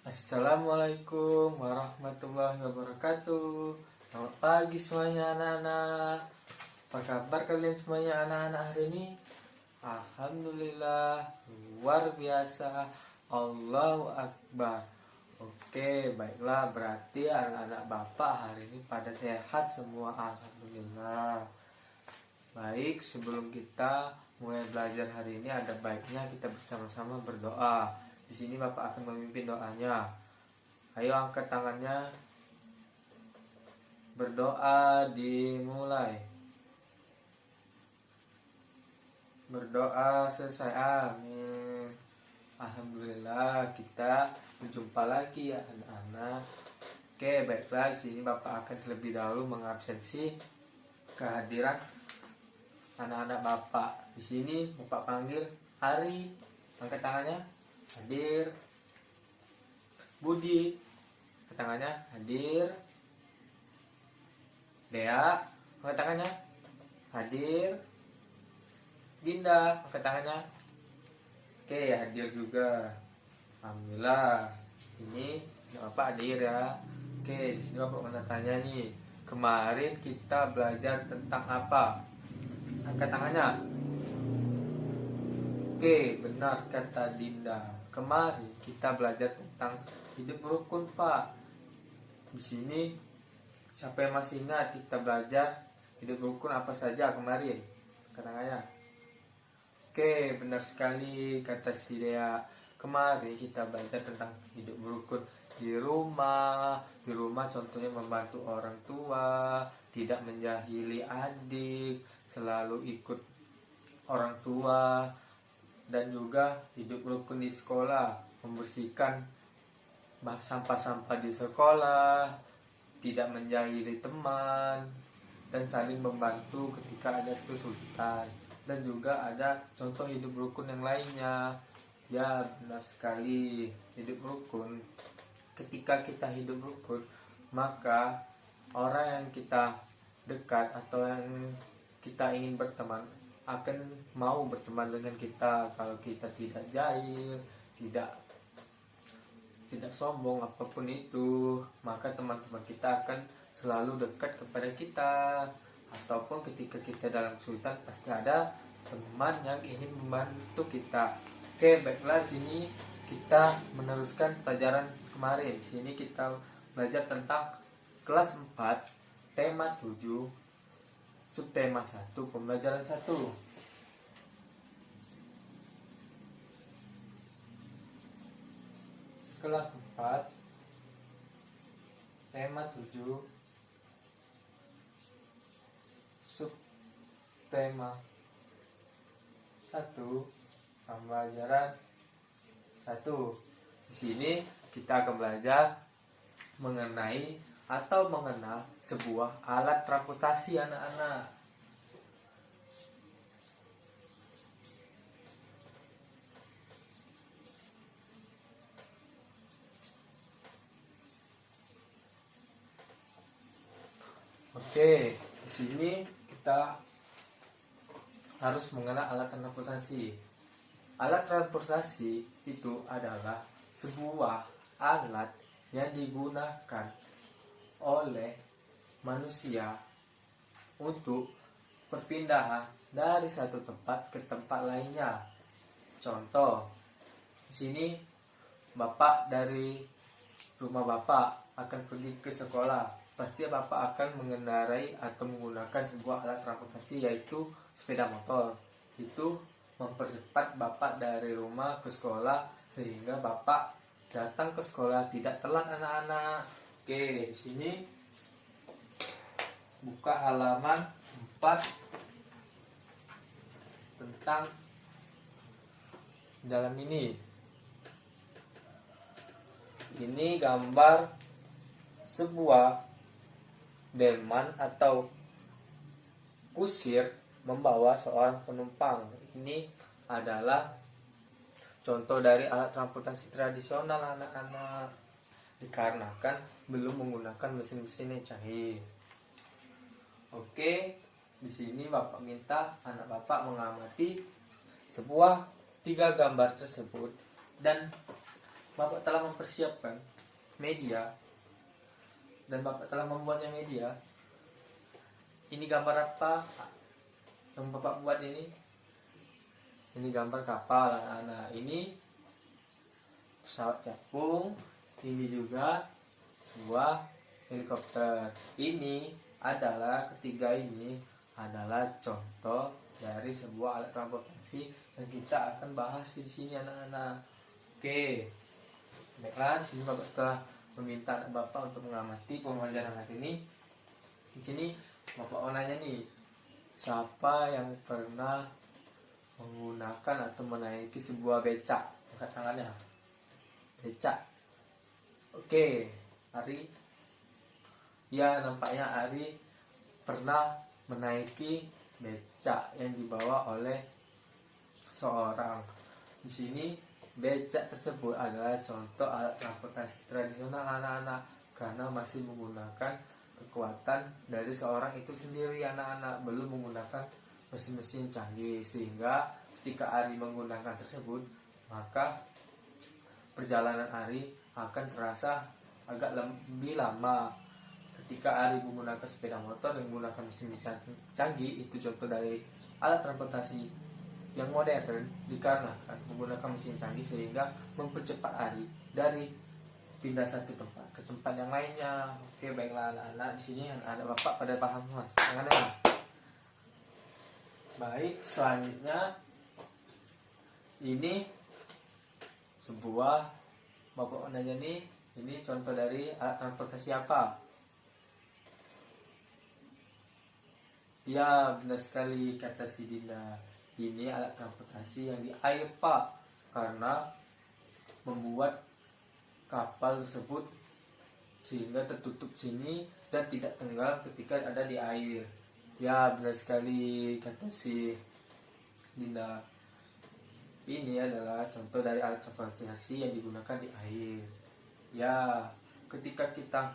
Assalamualaikum warahmatullahi wabarakatuh. Selamat pagi semuanya anak-anak. Apa kabar kalian semuanya anak-anak hari ini? Alhamdulillah, luar biasa. Allahu Akbar. Oke, baiklah, berarti anak-anak Bapak hari ini pada sehat semua. Alhamdulillah. Baik, sebelum kita mulai belajar hari ini ada baiknya kita bersama-sama berdoa. Di sini Bapak akan memimpin doanya. Ayo angkat tangannya. Berdoa dimulai. Berdoa selesai. Amin. Alhamdulillah kita berjumpa lagi ya anak-anak. Oke, baiklah, di sini Bapak akan terlebih dahulu mengabsensi kehadiran anak-anak Bapak. Di sini Bapak panggil Ari, angkat tangannya. Hadir. Budi, angkat tangannya. Hadir. Dea, angkat tangannya. Hadir. Dinda, angkat tangannya. Oke, hadir juga. Alhamdulillah. Ini Bapak hadir ya. Oke, di sini Bapak mau tanya nih. Kemarin kita belajar tentang apa? Angkat tangannya. Oke, benar kata Dinda. Kemarin kita belajar tentang hidup rukun, Pak. Di sini siapa yang masih ingat kita belajar hidup rukun apa saja kemarin? Angkat tangannya. Oke, benar sekali kata si Dea. Kemarin kita belajar tentang hidup rukun di rumah. Di rumah contohnya membantu orang tua, tidak menjahili adik, selalu ikut orang tua, dan juga hidup rukun di sekolah, membersihkan sampah-sampah di sekolah, tidak menjahili teman, dan saling membantu ketika ada kesulitan. Dan juga ada contoh hidup rukun yang lainnya. Ya, benar sekali, hidup rukun. Ketika kita hidup rukun, maka orang yang kita dekat atau yang kita ingin berteman akan mau berteman dengan kita. Kalau kita tidak jahil, tidak sombong apapun itu, maka teman-teman kita akan selalu dekat kepada kita. Ataupun ketika kita dalam kesulitan pasti ada teman yang ingin membantu kita. Oke, baiklah, sini kita meneruskan pelajaran kemarin. Sini kita belajar tentang kelas 4, tema 7, subtema 1, pembelajaran 1. Kelas 4, tema 7, subtema 1, pembelajaran 1. Di sini kita akan belajar mengenai atau mengenal sebuah alat transportasi anak-anak. Oke, di sini kita harus mengenal alat transportasi. Alat transportasi itu adalah sebuah alat yang digunakan oleh manusia untuk perpindahan dari satu tempat ke tempat lainnya. Contoh, di sini Bapak dari rumah Bapak akan pergi ke sekolah. Pasti Bapak akan mengendarai atau menggunakan sebuah alat transportasi, yaitu sepeda motor. Itu mempercepat Bapak dari rumah ke sekolah sehingga Bapak datang ke sekolah tidak telat anak-anak. Oke, di sini buka halaman 4 tentang dalam ini. Ini gambar sebuah delman atau kusir membawa seorang penumpang. Ini adalah contoh dari alat transportasi tradisional anak-anak, dikarenakan belum menggunakan mesin-mesin yang canggih. Oke, di sini Bapak minta anak Bapak mengamati sebuah 3 gambar tersebut dan Bapak telah mempersiapkan media dan Bapak telah membuatnya media. Ini gambar apa yang Bapak buat ini? Ini gambar kapal anak-anak. Ini pesawat capung. Ini juga sebuah helikopter. Ini adalah ketiga ini adalah contoh dari sebuah alat transportasi yang kita akan bahas di sini anak-anak. Oke. Baiklah, di sini Bapak setelah meminta Bapak untuk mengamati pembelajaran hari ini. Di sini Bapak mau nanya nih, siapa yang pernah menggunakan atau menaiki sebuah becak? Angkat tangannya. Becak. Oke, Ari. Ya, nampaknya Ari pernah menaiki becak yang dibawa oleh seorang. Di sini becak tersebut adalah contoh alat transportasi tradisional anak-anak karena masih menggunakan kekuatan dari seorang itu sendiri anak-anak, belum menggunakan mesin-mesin canggih, sehingga ketika Ari menggunakan tersebut maka perjalanan Ari akan terasa agak lebih lama. Ketika Ari menggunakan sepeda motor yang menggunakan mesin canggih, itu contoh dari alat transportasi yang modern dikarenakan menggunakan mesin canggih sehingga mempercepat Ari dari pindah satu tempat ke tempat yang lainnya. Oke, baiklah anak-anak, di sini anak Bapak pada paham semua. Baik, selanjutnya ini sebuah Bapak nanya nih, ini contoh dari alat transportasi apa? Ya, benar sekali kata si Dinda. Ini alat transportasi yang di air, Pak, karena membuat kapal tersebut sehingga tertutup sini dan tidak tenggelam ketika ada di air. Ya, benar sekali kata si Dinda. Ini adalah contoh dari alat transportasi yang digunakan di air. Ya, ketika kita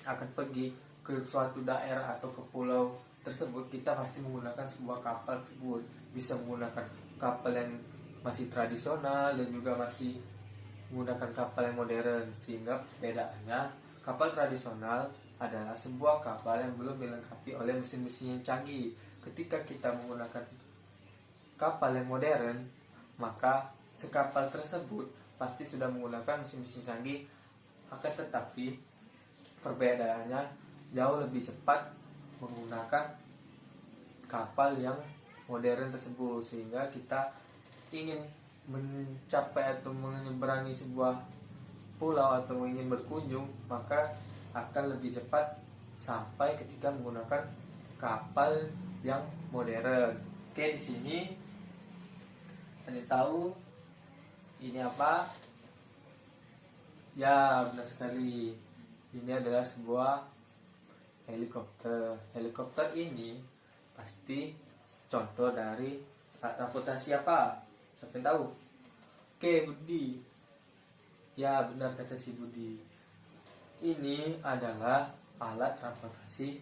akan pergi ke suatu daerah atau ke pulau tersebut, kita pasti menggunakan sebuah kapal tersebut. Bisa menggunakan kapal yang masih tradisional dan juga masih menggunakan kapal yang modern, sehingga bedanya kapal tradisional adalah sebuah kapal yang belum dilengkapi oleh mesin-mesin yang canggih. Ketika kita menggunakan kapal yang modern, maka sekapal tersebut pasti sudah menggunakan mesin-mesin canggih. Akan tetapi perbedaannya jauh lebih cepat menggunakan kapal yang modern tersebut, sehingga kita ingin mencapai atau menyeberangi sebuah pulau atau ingin berkunjung, maka akan lebih cepat sampai ketika menggunakan kapal yang modern. Oke, di sini Anda tahu ini apa? Ya, benar sekali. Ini adalah sebuah helikopter. Helikopter ini pasti contoh dari alat transportasi apa? Siapa yang tahu? Oke, Budi. Ya, benar kata si Budi. Ini adalah alat transportasi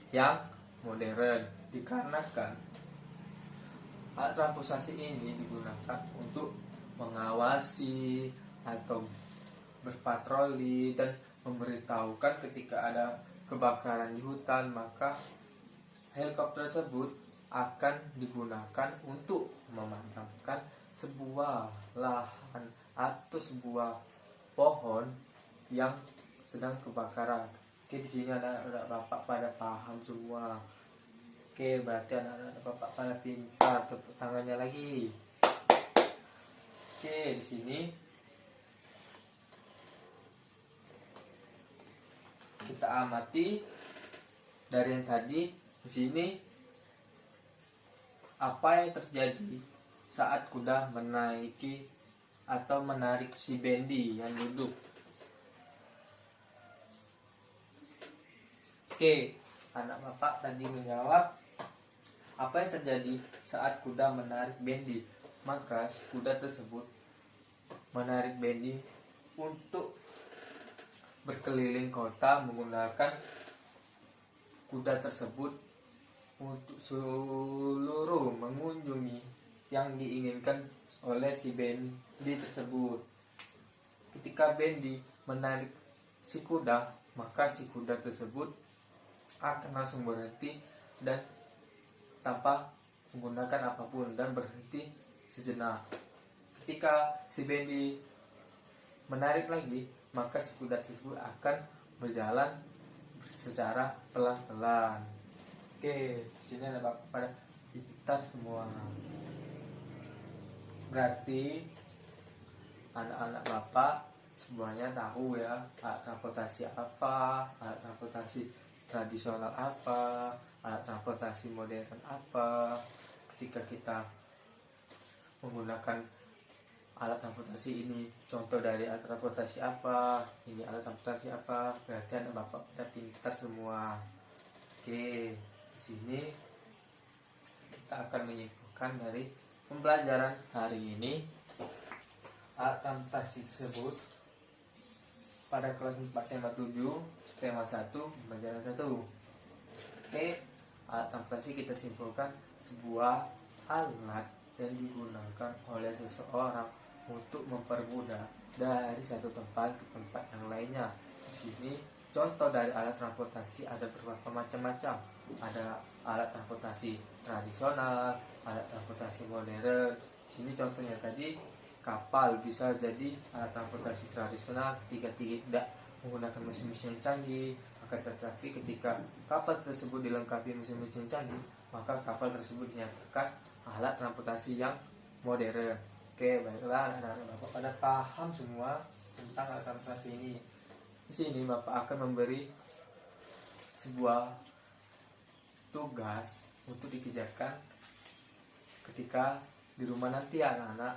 yang modern dikarenakan alat transportasi ini digunakan untuk mengawasi atau berpatroli dan memberitahukan ketika ada kebakaran di hutan, maka helikopter tersebut akan digunakan untuk memadamkan sebuah lahan atau sebuah pohon yang sedang kebakaran. Oke, di sini anak-anak Bapak pada paham semua. Oke, berarti anak-anak Bapak pada pintar. Tepuk tangannya lagi. Oke, di sini kita amati dari yang tadi. Di sini apa yang terjadi saat kuda menaiki atau menarik si Bendi yang duduk? Oke, anak Bapak tadi menjawab apa yang terjadi saat kuda menarik Bendi. Maka si kuda tersebut menarik Bendi untuk berkeliling kota menggunakan kuda tersebut untuk seluruh mengunjungi yang diinginkan oleh si Bendi tersebut. ketika Bendi menarik si kuda, maka si kuda tersebut akan langsung berhenti dan tanpa menggunakan apapun dan berhenti sejenak. Ketika si Bendi menarik lagi, maka si kuda tersebut akan berjalan secara pelan-pelan. Oke, sini ada Bapak pada pintar semua. Berarti anak-anak Bapak semuanya tahu ya alat transportasi apa, alat transportasi tradisional apa, alat transportasi modern apa. Ketika kita menggunakan alat transportasi ini, contoh dari alat transportasi apa, ini alat transportasi apa, berarti anak Bapak udah pintar semua. Oke, di sini kita akan menyimpulkan dari pembelajaran hari ini alat transportasi tersebut pada kelas 4 tema 7 tema 1 pembelajaran 1. Oke, alat transportasi kita simpulkan sebuah alat yang digunakan oleh seseorang untuk mempermudah dari satu tempat ke tempat yang lainnya. Di sini contoh dari alat transportasi ada beberapa macam-macam. Ada alat transportasi tradisional, alat transportasi modern. Di sini contohnya tadi kapal bisa jadi alat transportasi tradisional ketika tidak menggunakan mesin-mesin yang canggih. Akan tetapi ketika kapal tersebut dilengkapi mesin-mesin canggih, maka kapal tersebut dinyatakan alat transportasi yang modern. Oke, baiklah anak-anak Bapak pada paham semua tentang alat transportasi ini. Di sini Bapak akan memberi sebuah tugas untuk dikerjakan ketika di rumah nanti. Anak-anak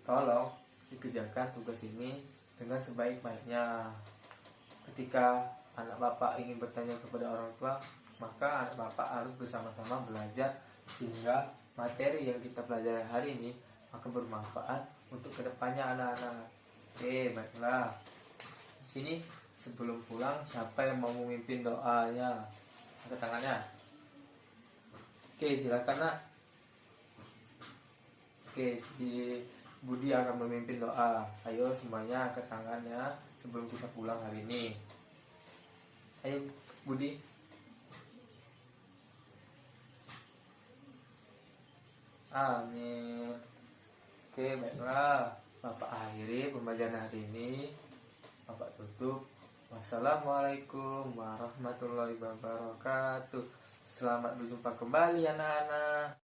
tolong dikerjakan tugas ini dengan sebaik-baiknya. Ketika anak Bapak ingin bertanya kepada orang tua, maka anak Bapak harus bersama-sama belajar sehingga materi yang kita pelajari hari ini akan bermanfaat untuk kedepannya anak-anak. Oke, baiklah. Di sini sebelum pulang, siapa yang mau memimpin doanya? Angkat tangannya. Oke, silakan nak. Oke, si Budi akan memimpin doa. Ayo semuanya angkat tangannya sebelum kita pulang hari ini. Ayo Budi. Amin. Oke, baiklah. Bapak akhiri pembelajaran hari ini. Bapak tutup. Wassalamualaikum warahmatullahi wabarakatuh. Selamat berjumpa kembali anak-anak.